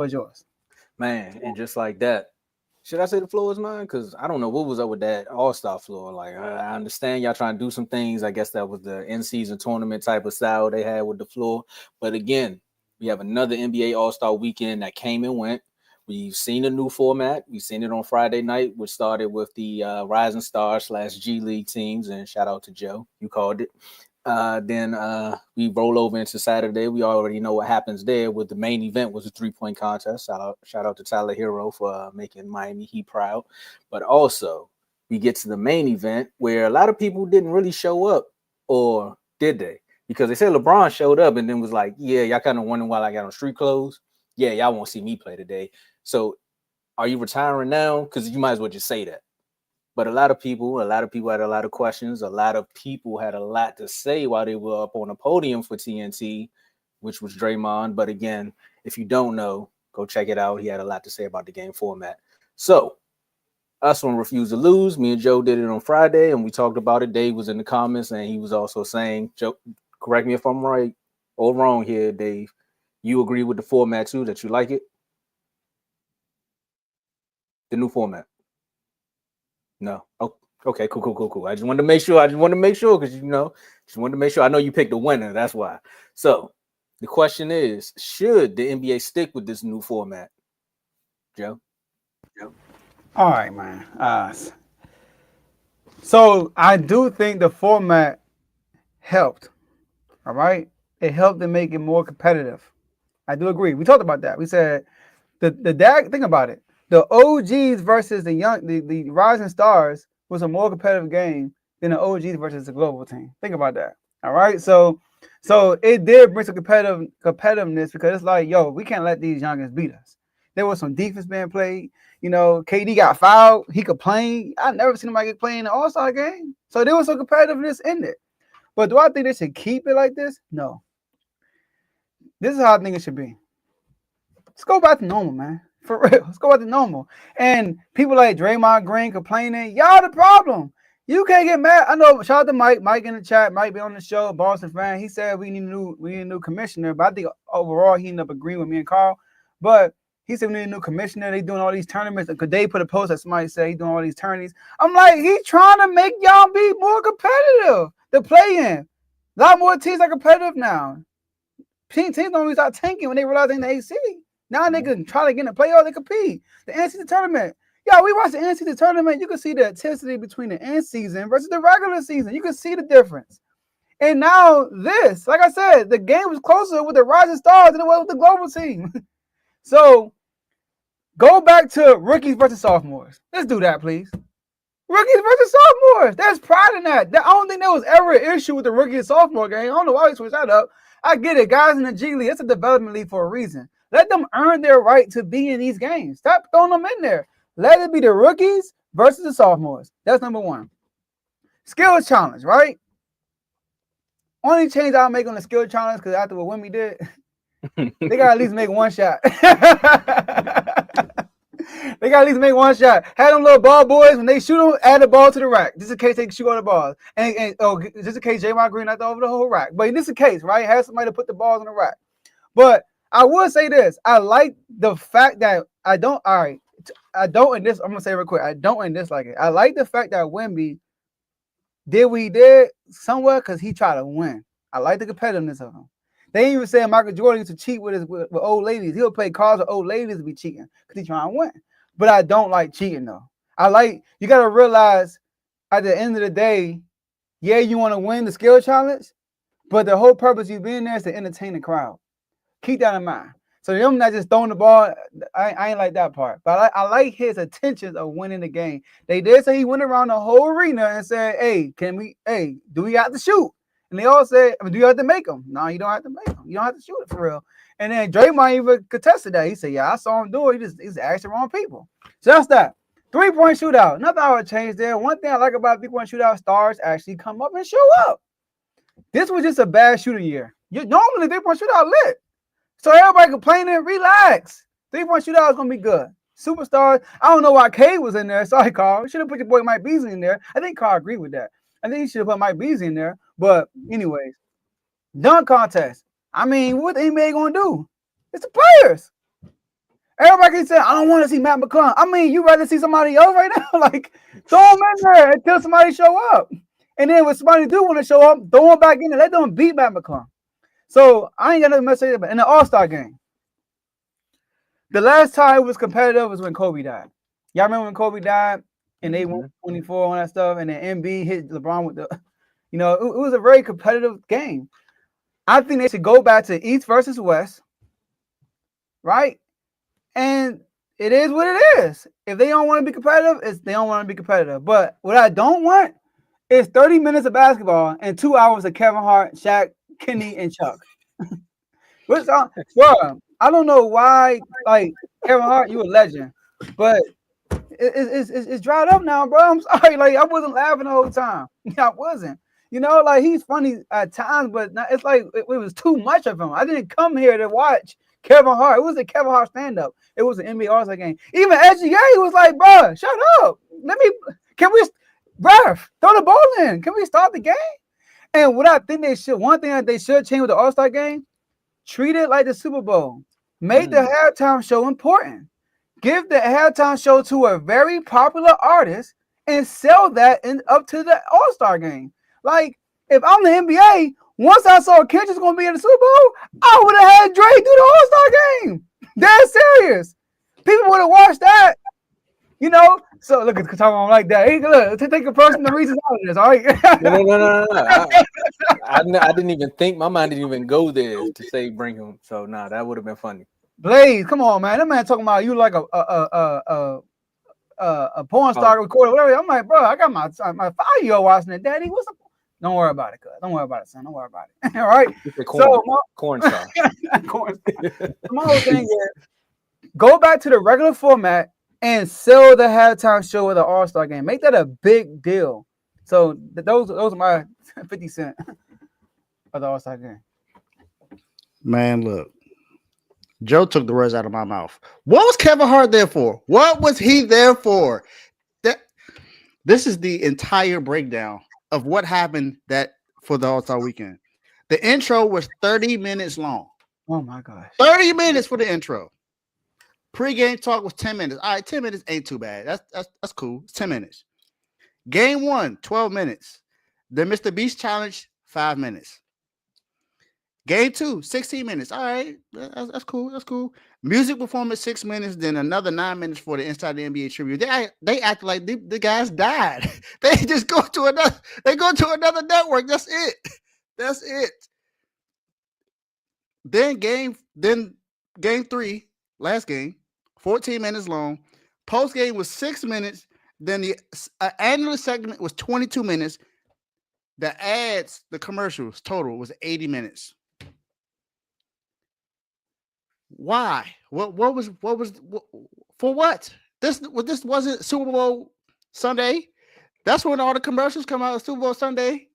Was yours. Man, and just like that. Should I say the floor is mine? Because I don't know what was up with that All Star floor. Like, I understand y'all trying to do some things. I guess that was the in season tournament type of style they had with the floor. But again, we have another NBA All Star weekend that came and went. We've seen a new format. We've seen it on Friday night, which started with the Rising Stars / G League teams. And shout out to Joe, you called it. Then we roll over into Saturday. We already know what happens there. With the main event was a 3-point contest. Shout out to Tyler Hero for making Miami Heat proud. But also we get to the main event where a lot of people didn't really show up, or did they? Because they said LeBron showed up and then was like, "Yeah, y'all kind of wondering why I got on street clothes. Yeah, y'all won't see me play today. So are you retiring now? Because you might as well just say that." But a lot of people had a lot of questions. A lot of people had a lot to say while they were up on the podium for TNT, which was Draymond. But again, if you don't know, go check it out. He had a lot to say about the game format. So us on Refuse to Lose, me and Joe did it on Friday, and we talked about it. Dave was in the comments, and he was also saying, Joe, correct me if I'm right or wrong here, Dave. You agree with the format too, that you like it? The new format? No. Oh, okay, cool. I just wanted to make sure. Because just wanted to make sure. I know you picked a winner. That's why. So the question is, should the NBA stick with this new format, Joe? All right, man. So I do think the format helped. All right, it helped to make it more competitive. I do agree. We talked about that. We said the DAG. Think about it. The OGs versus the rising stars was a more competitive game than the OGs versus the global team. Think about that. All right, so it did bring some competitiveness because it's like, yo, we can't let these youngins beat us. There was some defense being played. KD got fouled. He complained. I never seen him get playing in the All Star game. So there was some competitiveness in it. But do I think they should keep it like this? No. This is how I think it should be. Let's go back to normal, man. For real. Let's go back to normal. And people like Draymond Green complaining, y'all the problem. You can't get mad. I know. Shout out to Mike. Mike in the chat. Mike be on the show. Boston fan. He said we need a new commissioner. But I think overall he ended up agreeing with me and Carl. But he said we need a new commissioner. They doing all these tournaments. Because they put a post that somebody said he doing all these tourneys. I'm like, he trying to make y'all be more competitive. The play-in. A lot more teams are competitive now. Teams don't really start tanking when they realize they're in the AC. Now they can try to get in the playoff, they compete. The NCAA tournament. Yeah, we watch the NCAA tournament. You can see the intensity between the end season versus the regular season. You can see the difference. And now this, like I said, the game was closer with the Rising Stars than it was with the global team. So go back to rookies versus sophomores. Let's do that, please. Rookies versus sophomores. There's pride in that. I don't think there was ever an issue with the rookie and sophomore game. I don't know why we switched that up. I get it. Guys in the G League, it's a development league for a reason. Let them earn their right to be in these games. Stop throwing them in there. Let it be the rookies versus the sophomores. That's number one. Skills challenge, right? Only change I'll make on the skill challenge, because after what Wimmy did, they got to at least make one shot. They got to at least make one shot. Had them little ball boys, when they shoot them, add the ball to the rack, just in case they shoot on the ball. And just in case Draymond Green not over the whole rack. But in this case, right, have somebody to put the balls on the rack. But I will say this. I like the fact that I don't in this, I'm going to say real quick, I don't in this like it. I like the fact that Wemby did what he did somewhere because he tried to win. I like the competitiveness of him. They even said Michael Jordan used to cheat with old ladies. He'll play cards with old ladies to be cheating because he's trying to win. But I don't like cheating, though. You got to realize at the end of the day, yeah, you want to win the skill challenge, but the whole purpose of you being there is to entertain the crowd. Keep that in mind. So them not just throwing the ball, I ain't like that part. But I like his intentions of winning the game. They did say he went around the whole arena and said, hey, do we have to shoot? And they all said, do you have to make them? No, you don't have to make them. You don't have to shoot it for real. And then Draymond even contested that. He said, yeah, I saw him do it. He's asked the wrong people. Just that. 3-point shootout. Nothing I would change there. One thing I like about 3-point shootout, stars actually come up and show up. This was just a bad shooting year. Normally 3-point shootout lit. So everybody complaining, relax. 3-point shootout is going to be good. Superstars. I don't know why Cade was in there. Sorry, Carl. You should have put your boy Mike Beasley in there. I think Carl agreed with that. I think you should have put Mike Beasley in there. But anyways, dunk contest. I mean, what the NBA going to do? It's the players. Everybody can say, I don't want to see Matt McClung. I mean, you rather see somebody else right now? Like, throw him in there until somebody show up. And then when somebody do want to show up, throw him back in there. Let them beat Matt McClung. So I ain't got nothing to say about in the All-Star game. The last time it was competitive was when Kobe died. Y'all remember when Kobe died and they won 24 and all that stuff, and then MB hit LeBron with the, it was a very competitive game. I think they should go back to East versus West, right? And it is what it is. If they don't want to be competitive, they don't want to be competitive. But what I don't want is 30 minutes of basketball and 2 hours of Kevin Hart, Shaq, Kenny, and Chuck. Bro, I don't know why, like, Kevin Hart, you a legend, but it's dried up now, bro. I'm sorry, like, I wasn't laughing the whole time. I wasn't. Like, he's funny at times, but it's like it was too much of him. I didn't come here to watch Kevin Hart. It was a Kevin Hart stand-up. It was an NBA All-Star game. Even SGA was like, bro, shut up. Can we, bro, throw the ball in. Can we start the game? And what I think one thing that they should change with the All-Star game, treat it like the Super Bowl. Make the halftime show important. Give the halftime show to a very popular artist and sell that up to the All-Star game. Like, if I'm the NBA, once I saw Kendrick's going to be in the Super Bowl, I would have had Dre do the All-Star game. That's serious. People would have watched that. So look at Tomo like that. Hey, look, to take a personal reasons out of this, all right? No. I didn't even think. My mind didn't even go there to say bring him. So that would have been funny. Blaze, come on, man. That man talking about you like a porn star recorder, whatever. I'm like, bro, I got my 5-year-old watching it. Daddy, what's up? Don't worry about it, cuz. Don't worry about it, son. Don't worry about it. All right. Corn star. Corn star. My whole thing is go back to the regular format and sell the halftime show with the All-Star game. Make that a big deal. So those are my 50 cents of the All-Star game. Man, look. Joe took the words out of my mouth. What was Kevin Hart there for? What was he there for? This is the entire breakdown of what happened for the All-Star weekend. The intro was 30 minutes long. Oh my gosh. 30 minutes for the intro. Pre-game talk was 10 minutes. All right, 10 minutes ain't too bad. That's cool. It's 10 minutes. Game 1, 12 minutes. The Mr. Beast Challenge, 5 minutes. Game 2, 16 minutes. All right, that's cool. That's cool. Music performance, 6 minutes. Then another 9 minutes for the Inside the NBA tribute. They act like the guys died. They just go to another. They go to another network. That's it. That's it. Then game 3, last game, 14 minutes long. Post game was 6 minutes. Then the annual segment was 22 minutes. The ads, the commercials total was 80 minutes. Why? What was for what? This wasn't Super Bowl Sunday. That's when all the commercials come out. Super Bowl Sunday.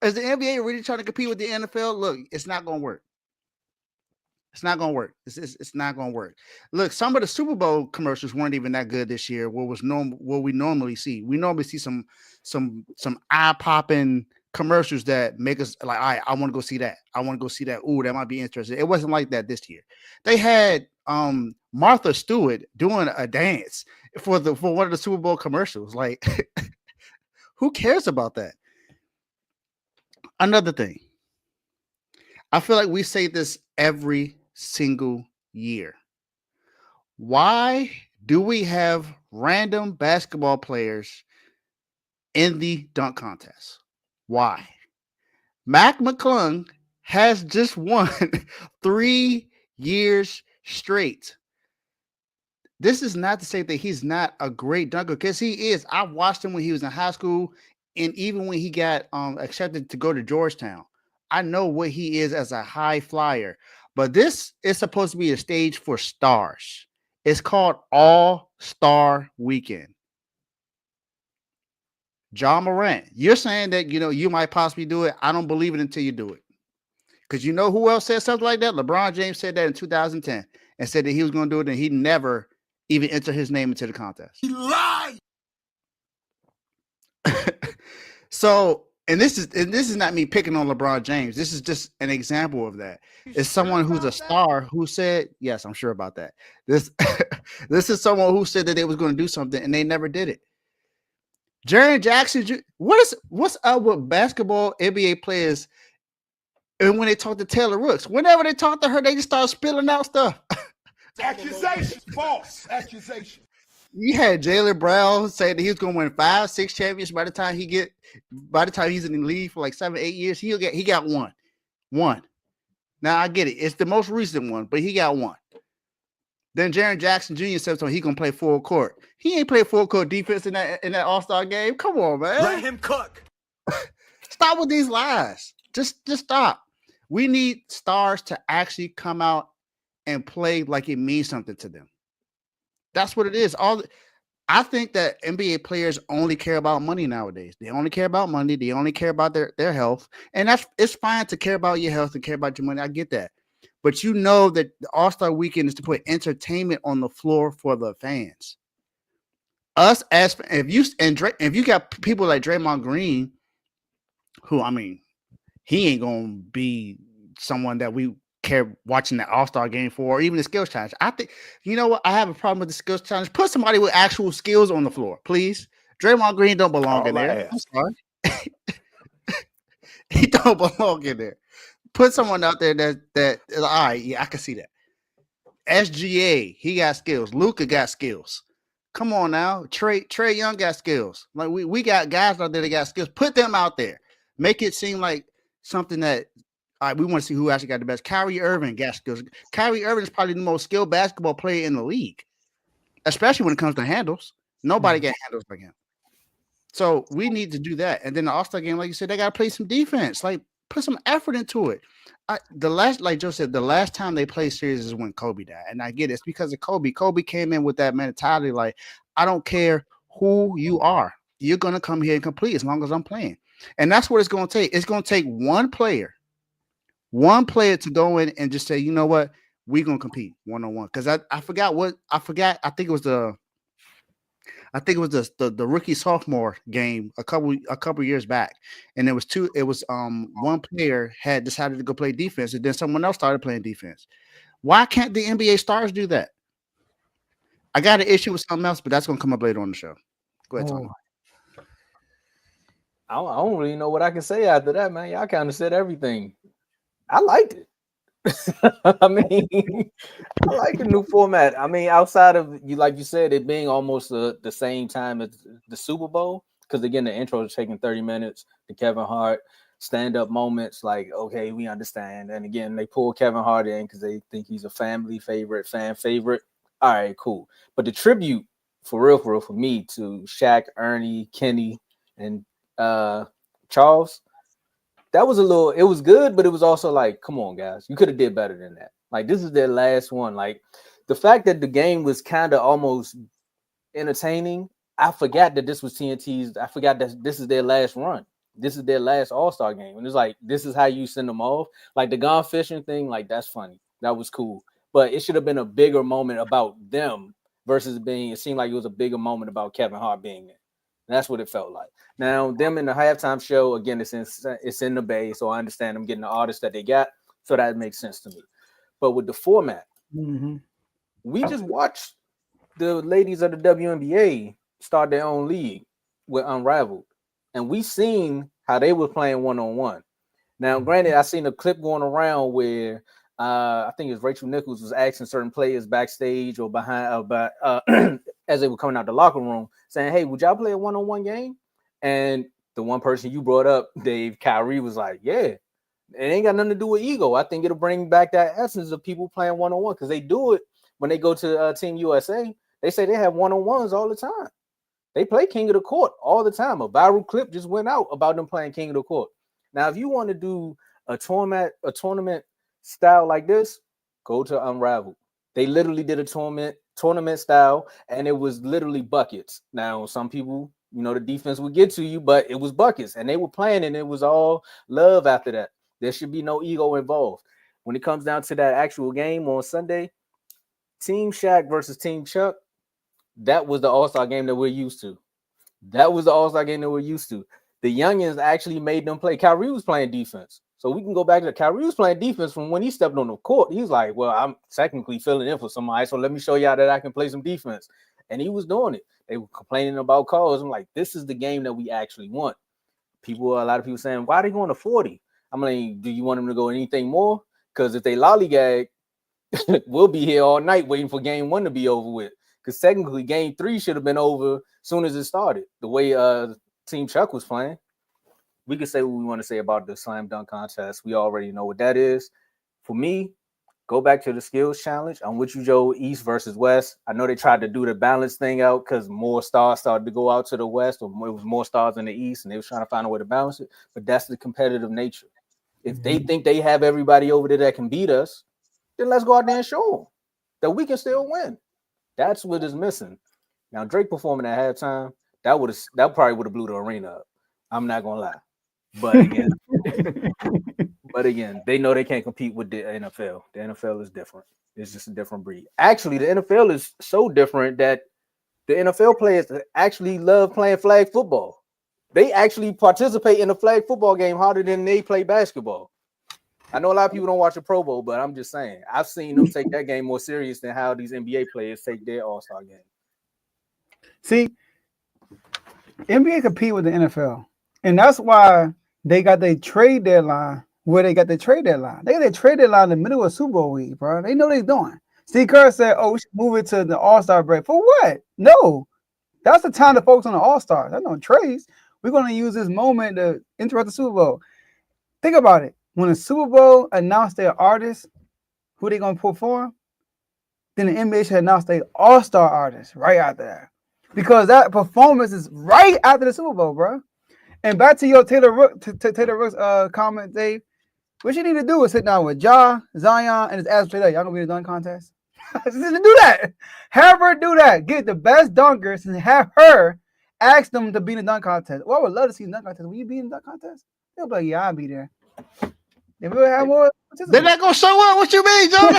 Is the NBA really trying to compete with the NFL? Look, it's not going to work. It's not going to work. It's not going to work. Look, some of the Super Bowl commercials weren't even that good this year. What we normally see. We normally see some eye-popping commercials that make us like, all right, I want to go see that. I want to go see that. Ooh, that might be interesting. It wasn't like that this year. They had Martha Stewart doing a dance for one of the Super Bowl commercials. Like, who cares about that? Another thing. I feel like we say this every single year. Why do we have random basketball players in the dunk contest? Why? Mac McClung has just won 3 years straight. This is not to say that he's not a great dunker, because he is. I watched him when he was in high school, and even when he got accepted to go to Georgetown. I know what he is as a high flyer, but this is supposed to be a stage for stars. It's called All-Star Weekend. John Morant, you're saying that, you might possibly do it. I don't believe it until you do it. Because you know who else said something like that? LeBron James said that in 2010 and said that he was going to do it, and he never even entered his name into the contest. He lied. So and this is not me picking on LeBron James. This is just an example of that. It's someone who's a star who said, yes, I'm sure about that. This this is someone who said that they was going to do something and they never did it. Jaren Jackson, what's up with basketball NBA players? And when they talk to Taylor Rooks, whenever they talk to her, they just start spilling out stuff. Accusation, false accusation. You had Jaylen Brown saying that he was going to win 5, 6 championships by the time he's in the league for like 7, 8 years. He got one. Now I get it; it's the most recent one, but he got one. Then Jaren Jackson Jr. said he's gonna play full court. He ain't played full court defense in that All-Star game. Come on, man. Let him cook. Stop with these lies. Just stop. We need stars to actually come out and play like it means something to them. That's what it is. I think that NBA players only care about money nowadays. They only care about money. They only care about their health. And it's fine to care about your health and care about your money. I get that. But you know that the All-Star weekend is to put entertainment on the floor for the fans. Us as if you got people like Draymond Green, who he ain't gonna be someone that we care watching the All-Star game for, or even the skills challenge. I think, you know what? I have a problem with the skills challenge. Put somebody with actual skills on the floor, please. Draymond Green don't belong in there. I'm sorry. He don't belong in there. Put someone out there that all right, yeah, I can see that. SGA, he got skills. Luka got skills. Come on now. Trey Young got skills. Like we got guys out there that got skills. Put them out there. Make it seem like something that all right, we want to see who actually got the best. Kyrie Irving got skills. Kyrie Irving is probably the most skilled basketball player in the league, especially when it comes to handles. Nobody got handles like him. So we need to do that. And then the All-Star game, like you said, they got to play some defense. Like, put some effort into it. Like Joe said, the last time they played series is when Kobe died. And I get it. It's because of Kobe. Kobe came in with that mentality like, I don't care who you are. You're going to come here and complete as long as I'm playing. And that's what it's going to take. It's going to take one player to go in and just say, you know what, we're gonna compete one-on-one. Because I forgot. I think it was the rookie sophomore game a couple years back, and one player had decided to go play defense, and then someone else started playing defense. Why can't the NBA stars do that? I got an issue with something else, but that's gonna come up later on the show. Go ahead, Tomo. I don't really know what I can say after that, man. Y'all kind of said everything. I liked it. I mean, I like the new format. I mean, outside of you, like you said, it being almost the same time as the Super Bowl, because again, the intro is taking 30 minutes. The Kevin Hart stand-up moments, like, okay, we understand. And again, they pull Kevin Hart in because they think he's a family favorite, fan favorite. All right, cool. But the tribute, for real, for me, to Shaq, Ernie, Kenny, and Charles, that was it was good, but it was also like, come on, guys, you could have did better than that. Like, this is their last one. Like, the fact that the game was kind of almost entertaining, I forgot that this was TNT's. I forgot that this is their last run. This is their last All-Star game. And it's like, this is how you send them off. Like, the gone fishing thing, like, that's funny. That was cool. But it should have been a bigger moment about them versus it seemed like it was a bigger moment about Kevin Hart being there. That's what it felt like. Now, them in the halftime show, again, it's in the Bay, so I understand them getting the artists that they got, so that makes sense to me. But with the format, we just watched the ladies of the WNBA start their own league with Unrivaled, and we seen how they were playing one-on-one. Now, granted, I seen a clip going around where I think it was Rachel Nichols was asking certain players backstage or behind as they were coming out the locker room saying, hey, would y'all play a one-on-one game? And the one person you brought up, Dave, Kyrie, was like, yeah, it ain't got nothing to do with ego. I think it'll bring back that essence of people playing one-on-one, because they do it when they go to Team USA. They say they have one-on-ones all the time. They play King of the Court all the time. A viral clip just went out about them playing King of the Court. Now, if you want to do a tournament style like this, go to Unraveled. They literally did a tournament style, and it was literally buckets. Now, some people, the defense would get to you, but it was buckets, and they were playing, and it was all love after that. There should be no ego involved. When it comes down to that actual game on Sunday, Team Shaq versus Team Chuck, that was the All-Star game that we're used to. the youngins actually made them play. Kyrie was playing defense. So we can go back to Kyrie was playing defense from when he stepped on the court. He was like, well, I'm technically filling in for somebody, so let me show y'all that I can play some defense. And he was doing it. They were complaining about calls. I'm like, this is the game that we actually want. A lot of people saying, why are they going to 40? I'm like, do you want them to go anything more? Because if they lollygag, we'll be here all night waiting for game 1 to be over with. Because technically, game 3 should have been over as soon as it started. The way Team Chuck was playing. We can say what we want to say about the slam dunk contest. We already know what that is. For me, go back to the skills challenge. I'm with you, Joe, East versus West. I know they tried to do the balance thing out because more stars started to go out to the West, or it was more stars in the East, and they was trying to find a way to balance it. But that's the competitive nature. If they think they have everybody over there that can beat us, then let's go out there and show them that we can still win. That's what is missing. Now, Drake performing at halftime, that probably would have blew the arena up. I'm not gonna lie. But again, they know they can't compete with the NFL. The NFL is different. It's just a different breed. Actually, the NFL is so different that the NFL players actually love playing flag football. They actually participate in the flag football game harder than they play basketball. I know a lot of people don't watch the Pro Bowl, but I'm just saying, I've seen them take that game more serious than how these NBA players take their All-Star game. See, NBA compete with the NFL, and that's why they got their trade deadline where they got their trade deadline. They got their trade deadline in the middle of Super Bowl week, bro. They know what they're doing. Steve Kerr said, "Oh, we should move it to the All-Star break." For what? No, that's the time to focus on the All-Stars. That's no trades. We're going to use this moment to interrupt the Super Bowl. Think about it. When the Super Bowl announced their artists, who they going to perform, then the NBA should announce their All-Star artists right after that. Because that performance is right after the Super Bowl, bro. And back to your Taylor Rooks comment, Dave. What you need to do is sit down with Ja, Zion, and just ask straight up, y'all going to be in the dunk contest? Just do that. Have her do that. Get the best dunkers and have her ask them to be in the dunk contest. Well, I would love to see the dunk contest. Will you be in the dunk contest? They'll be like, yeah, I'll be there. They will have more. They're not gonna show up. What you mean, Joe?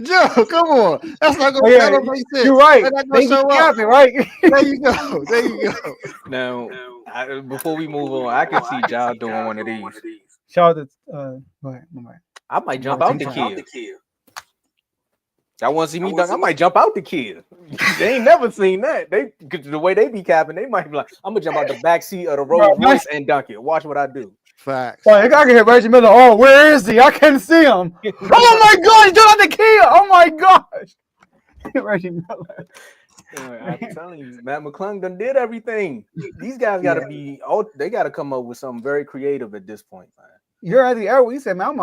Joe, come on. That's not gonna that don't make sense. You're right. They're not gonna They show up. up. Right? There you go. There you go. Now, before we move on, I can see Ja doing one of these. Shout out to go ahead. I might jump out the kid. Y'all want to see me dunk? I might jump out the kid. They ain't never seen that. The way they be capping, they might be like, I'm gonna jump out the back seat of the Rolls Royce and dunk it. Watch what I do. Facts. Well, I can hear Reggie Miller. Oh, where is he? I can't see him. Oh my gosh, jump out the kid. Oh my gosh. Reggie Miller. I'm telling you, Matt McClung done did everything. These guys got to they got to come up with something very creative at this point, man. You're at the air. You said, man,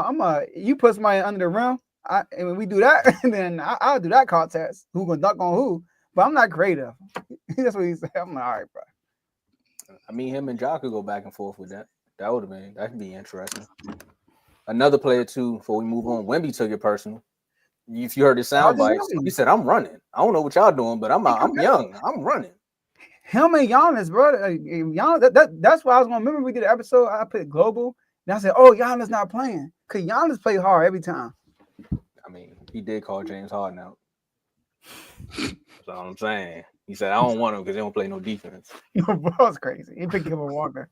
you put somebody under the rim. And when we do that, then I'll do that contest. Who gonna dunk on who? But I'm not creative. That's what he said. I'm like, all right, bro. I mean, him and Ja could go back and forth with that. That'd be interesting. Another player too. Before we move on, Wemby took it personal. If you heard the sound bites, he said, "I'm running. I don't know what y'all doing, but I'm young. I'm running." Him and Giannis, bro. That's why I was gonna remember we did an episode. I put global, and I said, "Oh, Giannis not playing because Giannis plays hard every time." I mean, he did call James Harden out. That's all I'm saying. He said, "I don't want him because they don't play no defense." Bro, it's crazy. He picked him a Walker.